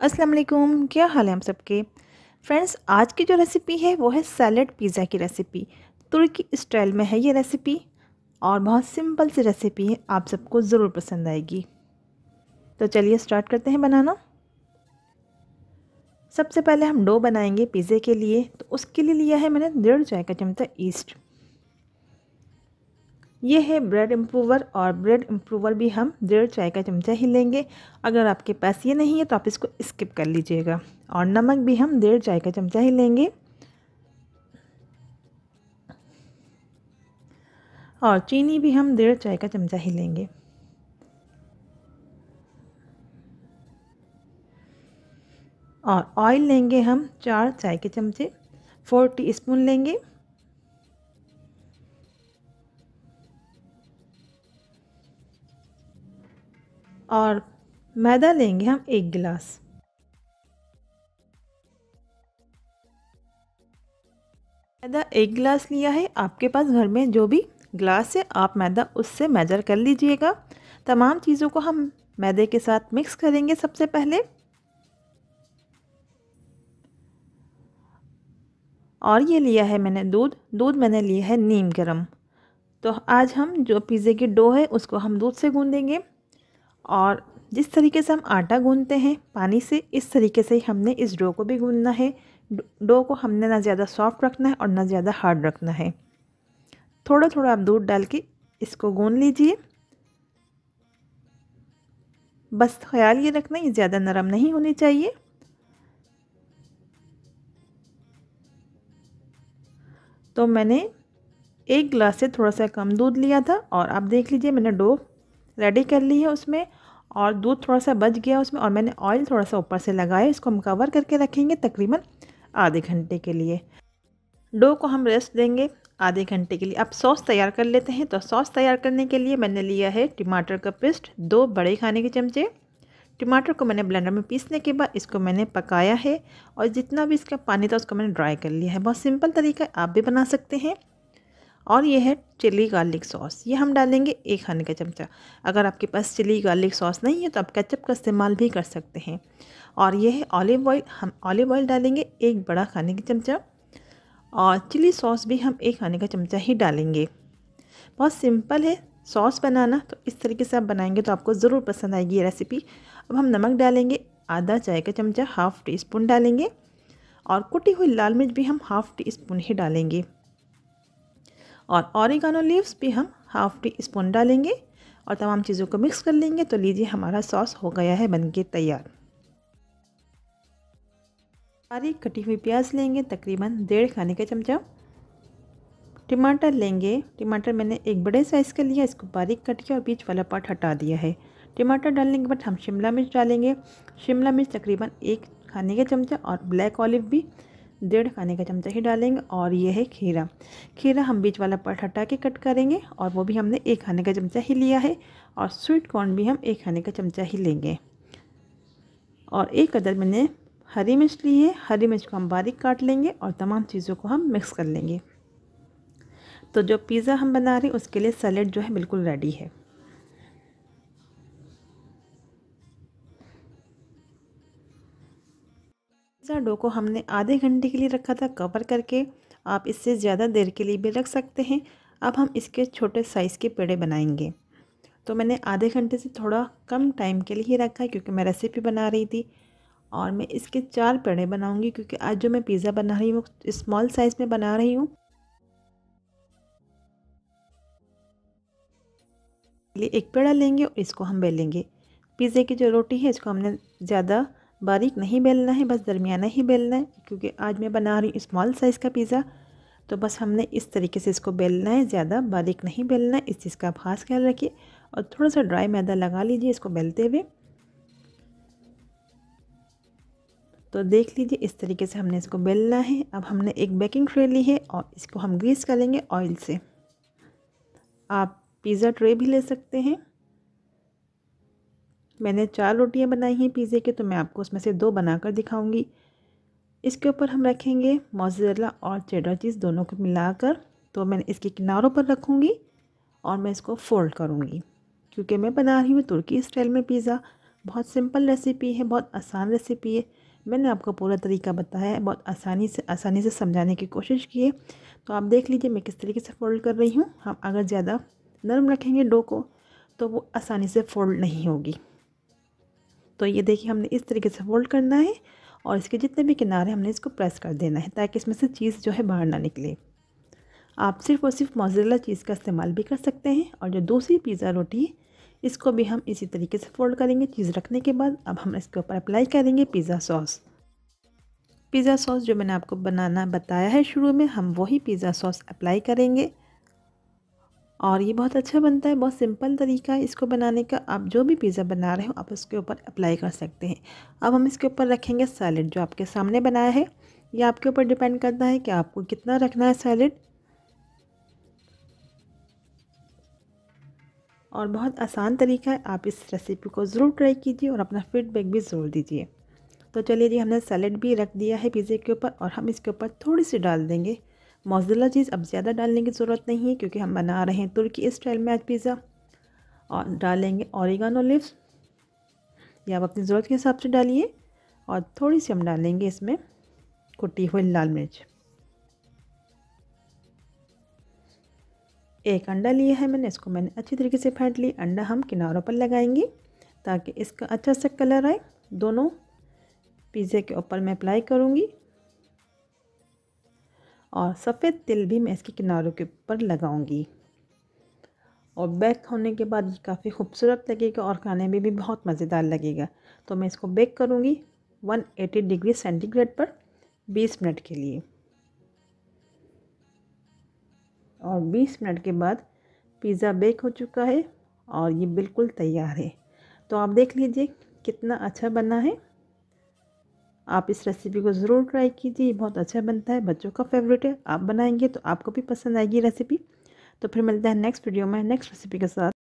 अस्सलाम वालेकुम, क्या हाल है हम सबके। फ्रेंड्स, आज की जो रेसिपी है वो है सैलेड पिज़्ज़ा की रेसिपी। तुर्की स्टाइल में है ये रेसिपी और बहुत सिंपल सी रेसिपी है, आप सबको ज़रूर पसंद आएगी। तो चलिए स्टार्ट करते हैं बनाना। सबसे पहले हम डो बनाएंगे पिज़्ज़े के लिए, तो उसके लिए लिया है मैंने 1.5 चाय का चमचा ईस्ट। ये है ब्रेड इम्प्रूवर, और ब्रेड इम्प्रूवर भी हम 1.5 चाय का चमचा ही लेंगे। अगर आपके पास ये नहीं है तो आप इसको स्किप कर लीजिएगा। और नमक भी हम 1.5 चाय का चमचा ही लेंगे। और चीनी भी हम 1.5 चाय का चमचा ही लेंगे। और ऑयल लेंगे हम 4 चाय के चमचे, 4 टीस्पून लेंगे। और मैदा लेंगे हम 1 गिलास। मैदा 1 गिलास लिया है। आपके पास घर में जो भी ग्लास है आप मैदा उससे मेजर कर लीजिएगा। तमाम चीज़ों को हम मैदे के साथ मिक्स करेंगे सबसे पहले। और ये लिया है मैंने दूध मैंने लिया है नीम गर्म। तो आज हम जो पिज़्ज़े की डो है उसको हम दूध से गूँधेंगे। और जिस तरीके से हम आटा गूँधते हैं पानी से, इस तरीके से ही हमने इस डो को भी गूँधना है। डो को हमने ना ज़्यादा सॉफ्ट रखना है और ना ज़्यादा हार्ड रखना है। थोड़ा थोड़ा आप दूध डाल के इसको गूँध लीजिए। बस ख्याल ये रखना ये ज़्यादा नरम नहीं होनी चाहिए। तो मैंने 1 गिलास से थोड़ा सा कम दूध लिया था, और आप देख लीजिए मैंने डो रेडी कर ली है उसमें। और दूध थोड़ा सा बच गया उसमें, और मैंने ऑयल थोड़ा सा ऊपर से लगाया। इसको हम कवर करके रखेंगे तकरीबन आधे घंटे के लिए। डो को हम रेस्ट देंगे आधे घंटे के लिए। अब सॉस तैयार कर लेते हैं। तो सॉस तैयार करने के लिए मैंने लिया है टमाटर का पेस्ट 2 बड़े खाने के चमचे। टमाटर को मैंने ब्लेंडर में पीसने के बाद इसको मैंने पकाया है, और जितना भी इसका पानी था उसको मैंने ड्राई कर लिया है। बहुत सिंपल तरीका है, आप भी बना सकते हैं। और ये है चिली गार्लिक सॉस, ये हम डालेंगे 1 खाने का चमचा। अगर आपके पास चिली गार्लिक सॉस नहीं है तो आप केचप का इस्तेमाल भी कर सकते हैं। और ये है ऑलिव ऑयल, हम ऑलिव ऑयल डालेंगे 1 बड़ा खाने का चमचा। और चिली सॉस भी हम 1 खाने का चमचा ही डालेंगे। बहुत सिंपल है सॉस बनाना, तो इस तरीके से आप बनाएंगे तो आपको ज़रूर पसंद आएगी ये रेसिपी। अब हम नमक डालेंगे आधा चाय का चमचा, हाफ़ टी स्पून डालेंगे। और कुटी हुई लाल मिर्च भी हम हाफ़ टी स्पून ही डालेंगे। और ऑरिगानो लीव्स भी हम हाफ़ टी स्पून डालेंगे। और तमाम चीज़ों को मिक्स कर लेंगे। तो लीजिए हमारा सॉस हो गया है बनके तैयार। बारीक कटी हुई प्याज लेंगे तकरीबन 1.5 खाने का चमचा। टमाटर लेंगे, टमाटर मैंने एक बड़े साइज़ का लिया, इसको बारीक कट किया और बीच वाला पार्ट हटा दिया है। टमाटर डालने के बाद हम शिमला मिर्च डालेंगे। शिमला मिर्च तकरीबन 1 खाने का चमचा, और ब्लैक ऑलिव भी 1.5 खाने का चमचा ही डालेंगे। और ये है खीरा, खीरा हम बीच वाला पार्ट हटा के कट करेंगे, और वो भी हमने 1 खाने का चमचा ही लिया है। और स्वीट कॉर्न भी हम 1 खाने का चमचा ही लेंगे। और 1 अदर मैंने हरी मिर्च ली है, हरी मिर्च को हम बारीक काट लेंगे। और तमाम चीज़ों को हम मिक्स कर लेंगे। तो जो पिज़्ज़ा हम बना रहे हैं उसके लिए सैलेड जो है बिल्कुल रेडी है। पिज़्ज़ा डो को हमने आधे घंटे के लिए रखा था कवर करके। आप इससे ज़्यादा देर के लिए भी रख सकते हैं। अब हम इसके छोटे साइज़ के पेड़े बनाएंगे। तो मैंने आधे घंटे से थोड़ा कम टाइम के लिए ही रखा है, क्योंकि मैं रेसिपी बना रही थी। और मैं इसके 4 पेड़े बनाऊंगी, क्योंकि आज जो मैं पिज़्ज़ा बना रही हूँ वो स्मॉल साइज़ में बना रही हूँ। लिए एक पेड़ा लेंगे और इसको हम बेलेंगे। पिज़्ज़े की जो रोटी है इसको हमने ज़्यादा बारीक नहीं बेलना है, बस दरमियाना ही बेलना है, क्योंकि आज मैं बना रही हूँ स्मॉल साइज़ का पिज़्ज़ा। तो बस हमने इस तरीके से इसको बेलना है, ज़्यादा बारीक नहीं बेलना है। इस चीज़ का आप खास ख्याल रखिए। और थोड़ा सा ड्राई मैदा लगा लीजिए इसको बेलते हुए। तो देख लीजिए इस तरीके से हमने इसको बेलना है। अब हमने एक बेकिंग ट्रे ली है और इसको हम ग्रीस करेंगे ऑयल से। आप पिज़्ज़ा ट्रे भी ले सकते हैं। मैंने 4 रोटियां बनाई हैं पिज़्ज़े के, तो मैं आपको उसमें से 2 बनाकर दिखाऊंगी। इसके ऊपर हम रखेंगे मोज़रेला और चेडर चीज़ दोनों को मिलाकर। तो मैंने इसके किनारों पर रखूँगी और मैं इसको फ़ोल्ड करूँगी, क्योंकि मैं बना रही हूँ तुर्की स्टाइल में पिज़्ज़ा। बहुत सिंपल रेसिपी है, बहुत आसान रेसिपी है। मैंने आपको पूरा तरीका बताया है, बहुत आसानी से समझाने की कोशिश की है। तो आप देख लीजिए मैं किस तरीके से फ़ोल्ड कर रही हूँ। हम अगर ज़्यादा नरम रखेंगे डो को तो वो आसानी से फ़ोल्ड नहीं होगी। तो ये देखिए हमने इस तरीके से फ़ोल्ड करना है और इसके जितने भी किनारे हमने इसको प्रेस कर देना है ताकि इसमें से चीज़ जो है बाहर ना निकले। आप सिर्फ़ और सिर्फ मोज़रेला चीज़ का इस्तेमाल भी कर सकते हैं। और जो दूसरी पिज़्ज़ा रोटी है इसको भी हम इसी तरीके से फ़ोल्ड करेंगे चीज़ रखने के बाद। अब हम इसके ऊपर अप्लाई करेंगे पिज़्ज़ा सॉस। पिज़्ज़ा सॉस जो मैंने आपको बनाना बताया है शुरू में, हम वही पिज़्ज़ा सॉस अप्लाई करेंगे और ये बहुत अच्छा बनता है। बहुत सिंपल तरीका है इसको बनाने का। आप जो भी पिज़्ज़ा बना रहे हो आप उसके ऊपर अप्लाई कर सकते हैं। अब हम इसके ऊपर रखेंगे सैलेड जो आपके सामने बनाया है। ये आपके ऊपर डिपेंड करता है कि आपको कितना रखना है सैलेड। और बहुत आसान तरीका है, आप इस रेसिपी को ज़रूर ट्राई कीजिए और अपना फीडबैक भी ज़रूर दीजिए। तो चलिए जी, हमने सैलेड भी रख दिया है पिज़्ज़े के ऊपर और हम इसके ऊपर थोड़ी सी डाल देंगे मोज़रेला चीज़। अब ज़्यादा डालने की ज़रूरत नहीं है क्योंकि हम बना रहे हैं तुर्की स्टाइल में आज पिज़्ज़ा। और डालेंगे ऑरिगानो लीव्स, या आप अपनी ज़रूरत के हिसाब से डालिए। और थोड़ी सी हम डालेंगे इसमें कुटी हुई लाल मिर्च। एक अंडा लिया है मैंने, इसको मैंने अच्छी तरीके से फेंट लिया। अंडा हम किनारों पर लगाएंगे ताकि इसका अच्छा सा कलर आए। दोनों पिज़्ज़े के ऊपर मैं अप्लाई करूँगी और सफ़ेद तिल भी मैं इसके किनारों के ऊपर लगाऊंगी। और बेक होने के बाद ये काफ़ी खूबसूरत लगेगा और खाने में भी बहुत मज़ेदार लगेगा। तो मैं इसको बेक करूँगी 180 डिग्री सेंटीग्रेड पर 20 मिनट के लिए। और 20 मिनट के बाद पिज़्ज़ा बेक हो चुका है और ये बिल्कुल तैयार है। तो आप देख लीजिए कितना अच्छा बना है। आप इस रेसिपी को ज़रूर ट्राई कीजिए, ये बहुत अच्छा बनता है, बच्चों का फेवरेट है। आप बनाएंगे तो आपको भी पसंद आएगी रेसिपी। तो फिर मिलते हैं नेक्स्ट वीडियो में नेक्स्ट रेसिपी के साथ।